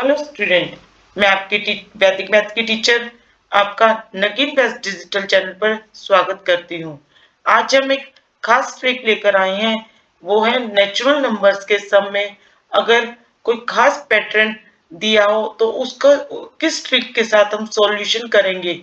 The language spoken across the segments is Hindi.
हेलो स्टूडेंट, मैं आपकी वैदिक मैथ की टीचर आपका नगीन बेस्ट डिजिटल चैनल पर स्वागत करती हूँ। आज हम एक खास ट्रिक लेकर आए हैं, वो है नेचुरल नंबर्स के सम में अगर कोई खास पैटर्न दिया हो तो उसका किस ट्रिक के साथ हम सॉल्यूशन करेंगे।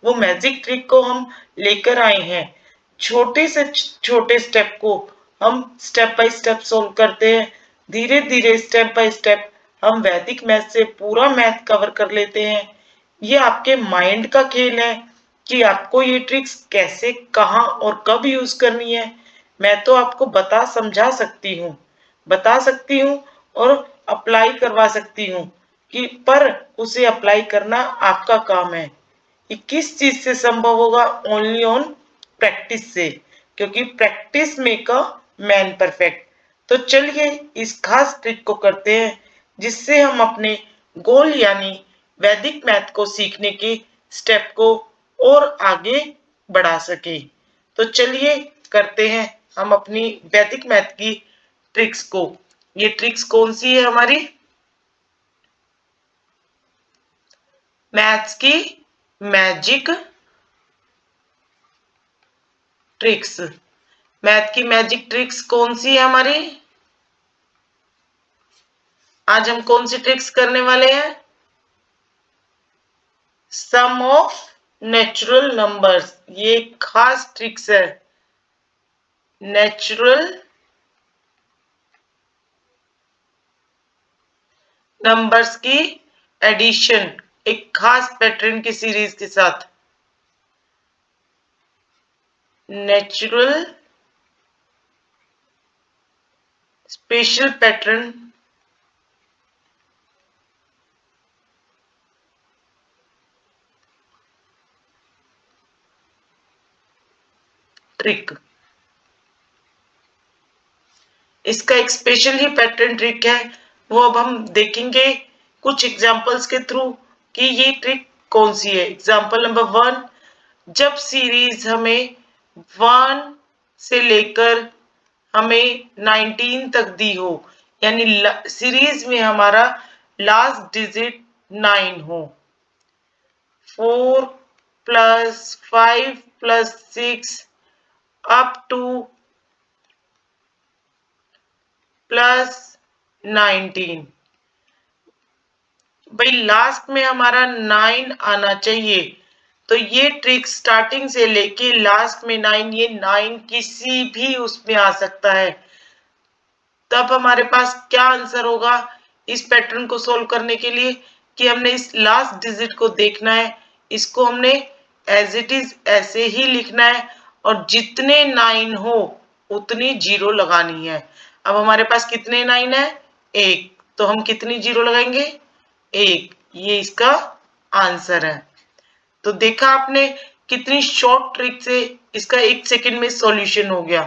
वो मैजिक ट्रिक को हम लेकर आए हैं। छोटे से छोटे स्टेप को हम स्टेप बाय स्टेप सॉल्व करते हैं। धीरे धीरे स्टेप बाय स्टेप हम वैदिक मैथ से पूरा मैथ कवर कर लेते हैं। ये आपके माइंड का खेल है कि आपको ये ट्रिक्स कैसे, कहाँ और कब यूज करनी है। मैं तो आपको बता सकती हूँ और अप्लाई करवा सकती हूँ कि पर उसे अप्लाई करना आपका काम है। ये किस चीज से संभव होगा? ओनली ऑन प्रैक्टिस से, क्योंकि practice make a man perfect. तो चलिए इस खास ट्रिक को करते हैं जिससे हम अपने गोल यानी वैदिक मैथ को सीखने के स्टेप को और आगे बढ़ा सके। तो चलिए करते हैं हम अपनी वैदिक मैथ की ट्रिक्स को। ये ट्रिक्स कौन सी है? हमारी मैथ्स की मैजिक ट्रिक्स। मैथ की मैजिक ट्रिक्स कौन सी है हमारी? आज हम कौन सी ट्रिक्स करने वाले हैं? सम ऑफ नेचुरल नंबर्स। ये खास ट्रिक्स है। नेचुरल नंबर्स की एडिशन एक खास पैटर्न की सीरीज के साथ। Natural special pattern trick. इसका एक स्पेशल ही पैटर्न ट्रिक है, वो अब हम देखेंगे कुछ एग्जांपल्स के थ्रू कि ये ट्रिक कौन सी है। एग्जांपल नंबर 1, जब सीरीज हमें 1 से लेकर हमें 19 तक दी हो, यानी सीरीज में हमारा लास्ट डिजिट 9 हो। 4 plus 5 plus 6 up two plus 19। भाई लास्ट में हमारा 9 आना चाहिए। तो ये ट्रिक स्टार्टिंग से लेके लास्ट में 9, ये 9 किसी भी उसमें आ सकता है। तब हमारे पास क्या आंसर होगा इस पैटर्न को सोल्व करने के लिए कि हमने इस लास्ट डिजिट को देखना है, इसको हमने एज इट इज ऐसे ही लिखना है और जितने 9 हो उतनी जीरो लगानी है। अब हमारे पास कितने 9 है? 1, तो हम कितनी जीरो लगाएंगे? 1। ये इसका आंसर है। तो देखा आपने कितनी शॉर्ट ट्रिक से इसका 1 सेकंड में सॉल्यूशन हो गया।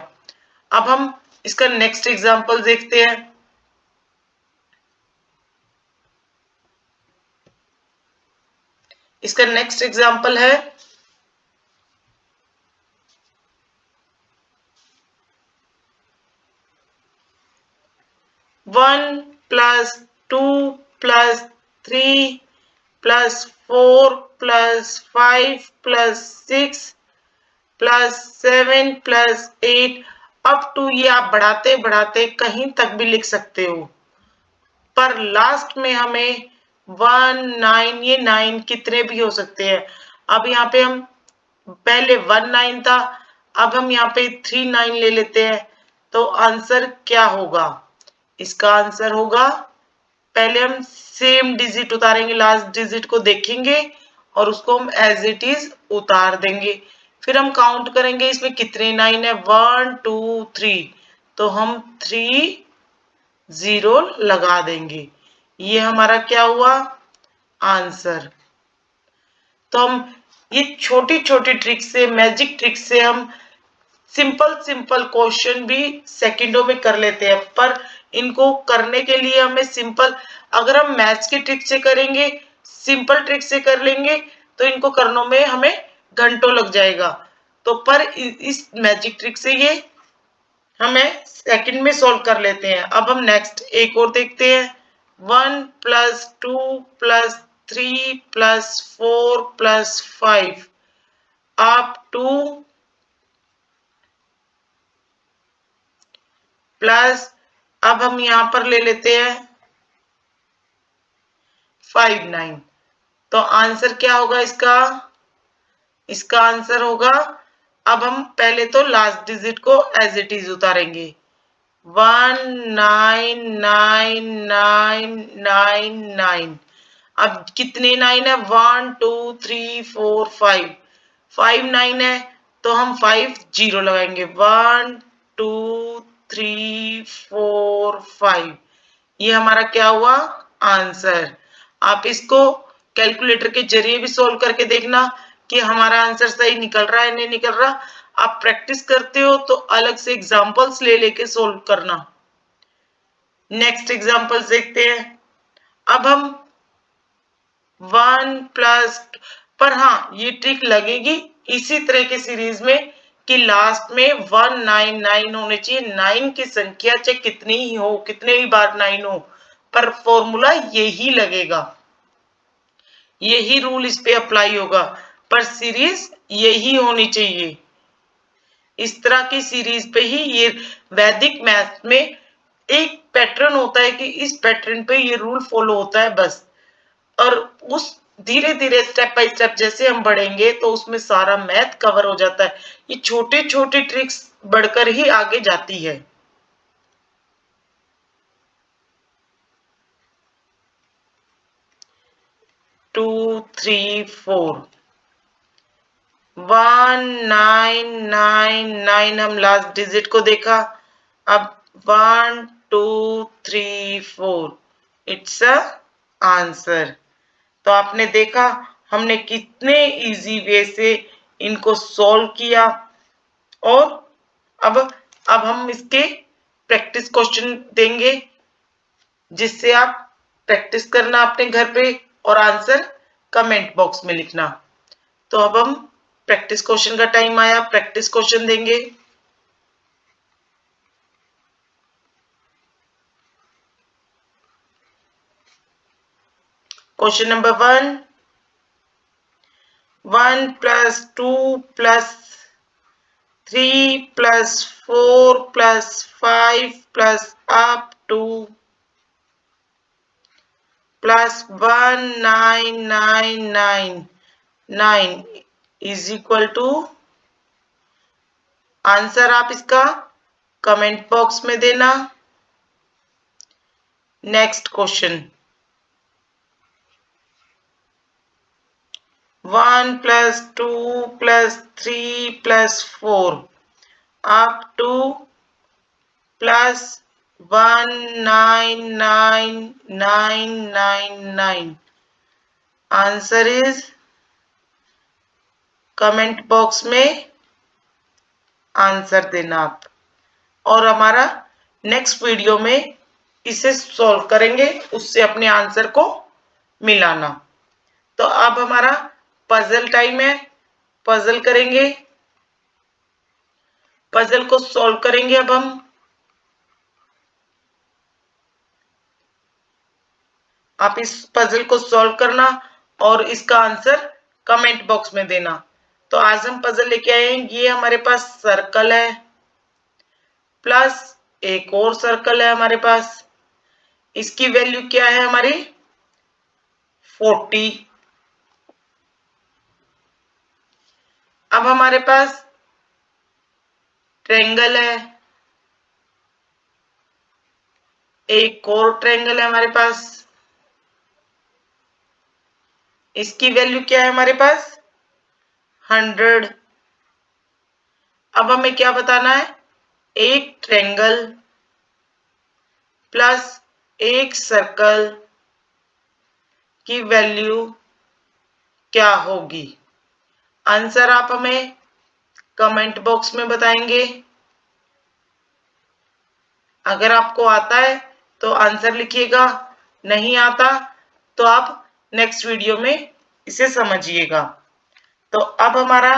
अब हम इसका नेक्स्ट एग्जांपल देखते हैं। इसका नेक्स्ट एग्जांपल है 1 plus 2 plus 3 plus 4 plus 5 plus 6 plus 7 plus 8 up to, ये आप बढ़ाते बढ़ाते कहीं तक भी लिख सकते हो, पर लास्ट में हमें 1 9, ये 9 कितने भी हो सकते हैं। अब यहाँ पे हम पहले 1 9 था, अब हम यहाँ पे 3 9 ले लेते हैं। तो आंसर क्या होगा? इसका आंसर होगा, पहले हम सेम डिजिट उतारेंगे, लास्ट डिजिट को देखेंगे और उसको हम एज इट इज उतार देंगे। फिर हम काउंट करेंगे इसमें कितने 9 है, 1 2 3, तो हम 3 0 लगा देंगे। ये हमारा क्या हुआ? आंसर। तो हम ये छोटी छोटी ट्रिक से, मैजिक ट्रिक से हम सिंपल सिंपल क्वेश्चन भी सेकंडों में कर लेते हैं। पर इनको करने के लिए हमें सिंपल, अगर हम मैथ्स की ट्रिक से करेंगे, सिंपल ट्रिक से कर लेंगे तो इनको करने में हमें घंटों लग जाएगा। तो पर इस मैजिक ट्रिक से ये हमें सेकंड में सॉल्व कर लेते हैं। अब हम नेक्स्ट एक और देखते हैं। 1 plus 2 plus 3 plus 4 plus 5 up to plus, अब हम यहां पर ले लेते हैं 5 9। तो आंसर क्या होगा इसका? इसका आंसर होगा, अब हम पहले तो लास्ट डिजिट को एज इट इज उतारेंगे, 1 9 9 9 9 9। अब कितने 9 है? 1 2 3 4 5 5 9 है, तो हम 5 0 लगाएंगे, 1 2 3 4 5। ये हमारा क्या हुआ? आंसर। आप इसको कैलकुलेटर के जरिए भी सोल्व करके देखना कि हमारा आंसर सही निकल रहा है नहीं निकल रहा। आप प्रैक्टिस करते हो तो अलग से एग्जांपल्स ले लेके सोल्व करना। नेक्स्ट एग्जांपल देखते हैं। अब हम 1 प्लस, पर हाँ ये ट्रिक लगेगी इसी तरह के सीरीज में कि लास्ट में 1 9 9 होने चाहिए। 9 की संख्या चाहे कितनी ही हो, कितने ही बार 9 हो, पर फॉर्मूला यही लगेगा, यही रूल इस पे अप्लाई होगा, पर सीरीज यही होनी चाहिए। इस तरह की सीरीज पे ही ये वैदिक मैथ में एक पैटर्न होता है कि इस पैटर्न पे ये रूल फॉलो होता है बस। और उस धीरे धीरे स्टेप बाय स्टेप जैसे हम बढ़ेंगे तो उसमें सारा मैथ कवर हो जाता है। ये छोटे छोटे ट्रिक्स बढ़कर ही आगे जाती है। टू थ्री फोर 1 9 9 9 हम लास्ट डिजिट को देखा। अब 1 2 3 4 इट्स अ आंसर। तो आपने देखा हमने कितने इजी वे से इनको सॉल्व किया। और अब हम इसके प्रैक्टिस क्वेश्चन देंगे जिससे आप प्रैक्टिस करना अपने घर पे और आंसर कमेंट बॉक्स में लिखना। तो अब हम प्रैक्टिस क्वेश्चन का टाइम आया, प्रैक्टिस क्वेश्चन देंगे। Question number 1 plus 2 plus 3 plus 4 plus 5 plus up to plus 1 9 9 9 9 is equal to, answer आप इसका कमेंट बॉक्स में देना। Next question 1 plus 2 plus 3 plus 4 up to plus 1 9 9 9 9 9। Answer is, comment box में आंसर देना आप। और हमारा नेक्स्ट वीडियो में इसे सॉल्व करेंगे, उससे अपने आंसर को मिलाना। तो अब हमारा पजल टाइम है, पजल करेंगे, पजल को सॉल्व करेंगे। अब हम आप इस पजल को सॉल्व करना और इसका आंसर कमेंट बॉक्स में देना। तो आज हम पजल लेके आए हैं, ये हमारे पास सर्कल है प्लस एक और सर्कल है हमारे पास। इसकी वैल्यू क्या है हमारी? 40। अब हमारे पास ट्रायंगल है, एक और ट्रायंगल है हमारे पास। इसकी वैल्यू क्या है हमारे पास? 100। अब हमें क्या बताना है? एक ट्रायंगल प्लस एक सर्कल की वैल्यू क्या होगी। आंसर आप हमें कमेंट बॉक्स में बताएंगे। अगर आपको आता है तो आंसर लिखिएगा, नहीं आता तो आप नेक्स्ट वीडियो में इसे समझिएगा। तो अब हमारा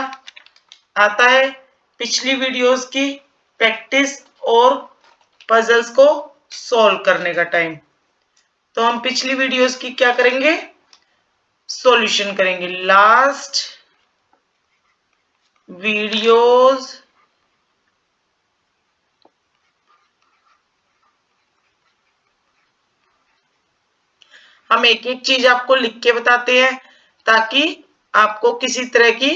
आता है पिछली वीडियोस की प्रैक्टिस और पजल्स को सॉल्व करने का टाइम। तो हम पिछली वीडियोस की क्या करेंगे, सॉल्यूशन करेंगे। लास्ट वीडियोस हम एक एक चीज आपको लिख के बताते हैं ताकि आपको किसी तरह की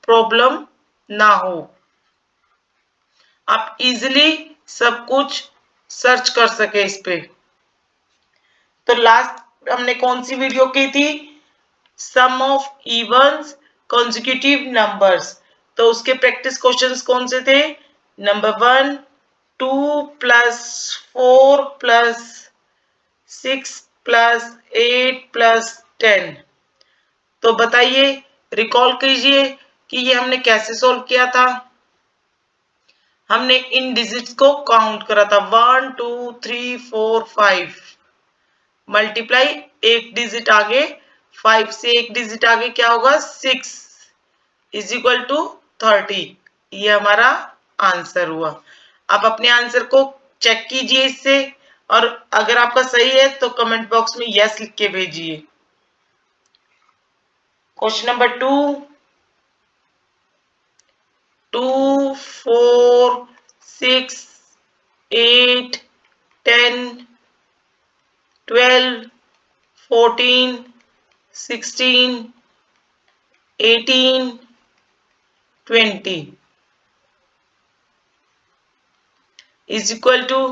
प्रॉब्लम ना हो, आप इजीली सब कुछ सर्च कर सके इस पे। तो लास्ट हमने कौन सी वीडियो की थी, सम ऑफ इवन्स कॉन्जिक्यूटिव नंबर्स। तो उसके प्रैक्टिस क्वेश्चंस कौन से थे, number 1 2 plus 4 plus 6 plus 8 plus 10। तो बताइए, रिकॉल कीजिए कि ये हमने कैसे सॉल्व किया था। हमने इन डिजिट्स को काउंट करा था 1 2 3 4 5, मल्टीप्लाई एक डिजिट आगे 5 से एक डिजिट आगे क्या होगा 6 इज इक्वल टू 30। ये हमारा आंसर हुआ। आप अपने आंसर को चेक कीजिए इससे, और अगर आपका सही है तो कमेंट बॉक्स में यस लिख के भेजिए। Question number 2 2 4 6 8 10 12 14 16 18 20 is equal to,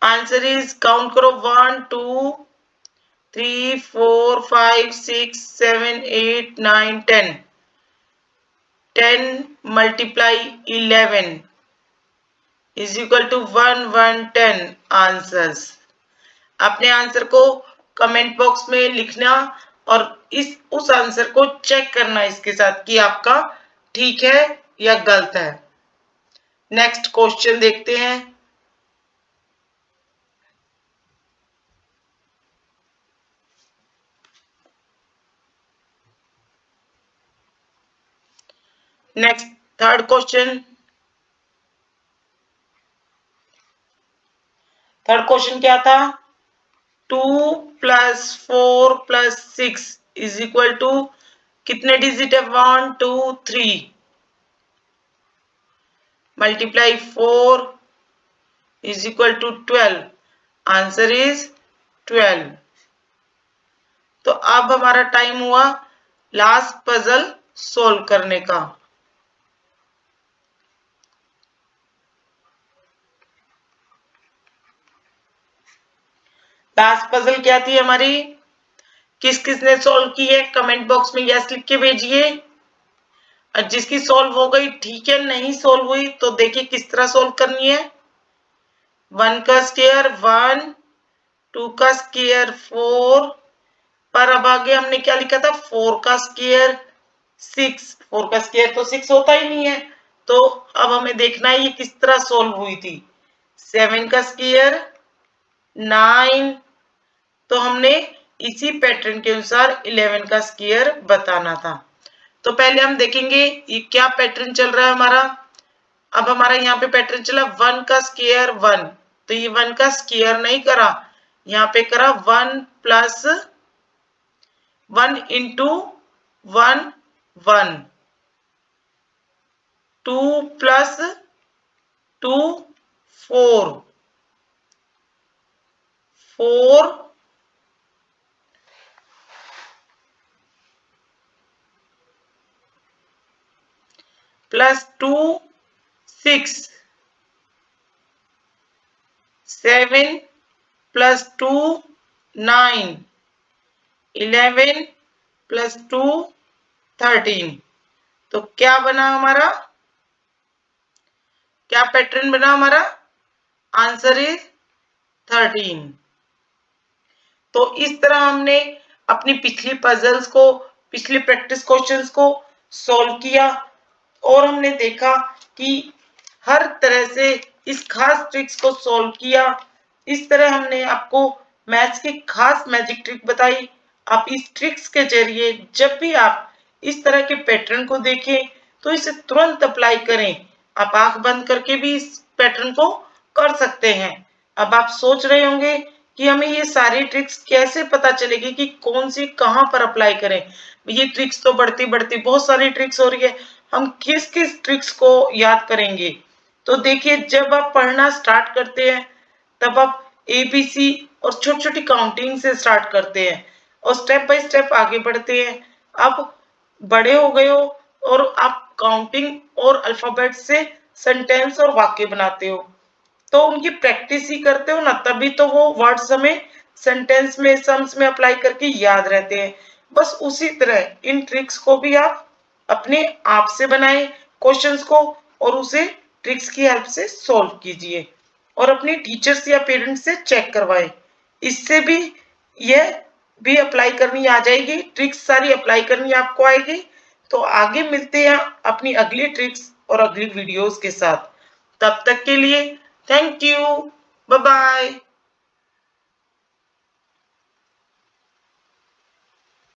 answer is count करो 1 2 3 4 5 6 7 8 9 10 10 multiply 11 is equal to 1 1 10 answers. अपने आंसर को कमेंट बॉक्स में लिखना और उस आंसर को चेक करना इसके साथ कि आपका ठीक है या गलत है। नेक्स्ट क्वेश्चन देखते हैं। Next third question. Third question क्या था, 2 plus 4 plus 6 is equal to, कितने डिजिट है 1 2 3, multiply 4 is equal to 12, answer is 12। तो अब हमारा टाइम हुआ लास्ट पजल सोल्व करने का। लास्ट पजल क्या थी हमारी, किस किसने सॉल्व की है कमेंट बॉक्स में यस लिख के भेजिए। और जिसकी सॉल्व हो गई ठीक है, नहीं सॉल्व हुई तो देखिए किस तरह सॉल्व करनी है। 1 का स्क्वायर 1, 2 का स्क्वायर 4, पर अब आगे हमने क्या लिखा था 4 का स्क्वायर 6, 4 का स्क्वायर तो 6 होता ही नहीं है। तो अब हमें देखना है ये किस तरह सॉल्व हुई थी। 7 का स्क्वायर 9, तो हमने इसी पैटर्न के अनुसार 11 का स्क्वायर बताना था। तो पहले हम देखेंगे ये क्या पैटर्न चल रहा है हमारा। अब हमारा यहाँ पे पैटर्न चला 1 का स्क्वायर 1, तो ये 1 का स्क्वायर नहीं करा, यहाँ पे करा 1 plus 1 into 1 1, 2 plus 2 4 4 plus 2 6 7 plus 2 9 11 plus 2 13। तो क्या बना हमारा, क्या पैटर्न बना हमारा, आंसर इज 13। तो इस तरह हमने अपनी पिछली पजल्स को, पिछली प्रैक्टिस क्वेश्चंस को सॉल्व किया और हमने देखा कि हर तरह से इस खास ट्रिक्स को सॉल्व किया। इस तरह हमने आपको मैथ्स की खास मैजिक ट्रिक बताई। आप इस ट्रिक्स के जरिए जब भी आप इस तरह के पैटर्न को देखें तो इसे तुरंत अप्लाई करें। आप आंख बंद करके भी इस पैटर्न को कर सकते हैं। अब आप सोच रहे होंगे कि हमें ये सारी ट्रिक्स कैसे पता चलेगी कि कौन सी कहाँ पर अप्लाई करें। ये ट्रिक्स तो बढ़ती-बढ़ती बहुत सारी ट्रिक्स हो रही है, हम किस-किस ट्रिक्स को याद करेंगे? तो देखिए जब आप पढ़ना स्टार्ट करते हैं, तब आप एबीसी और छोटी-छोटी काउंटिंग से स्टार्ट करते हैं और स्टेप बाय स्टेप आगे बढ़ते हैं। अब बड़े हो गए हो और आप काउंटिंग और अल्फाबेट से सेंटेंस और वाक्य बनाते हो। तो उनकी प्रैक्टिस ही करते हो ना, तभी तो वो वर्ड्स हमें सेंटेंस में, सम्स में अप्लाई करके याद रहते हैं। बस उसी तरह इन ट्रिक्स को भी आप अपने आप से बनाएं क्वेश्चंस को और उसे ट्रिक्स की हेल्प से सॉल्व कीजिए और अपने टीचर्स या पेरेंट्स से चेक करवाएं। इससे भी यह भी अप्लाई करनी आ जाएगी, ट्रिक्स सारी अप्लाई करनी आपको आएगी। तो आगे मिलते हैं अपनी अगली ट्रिक्स और अगली वीडियोस के साथ। तब तक के लिए थैंक यू। Bye bye.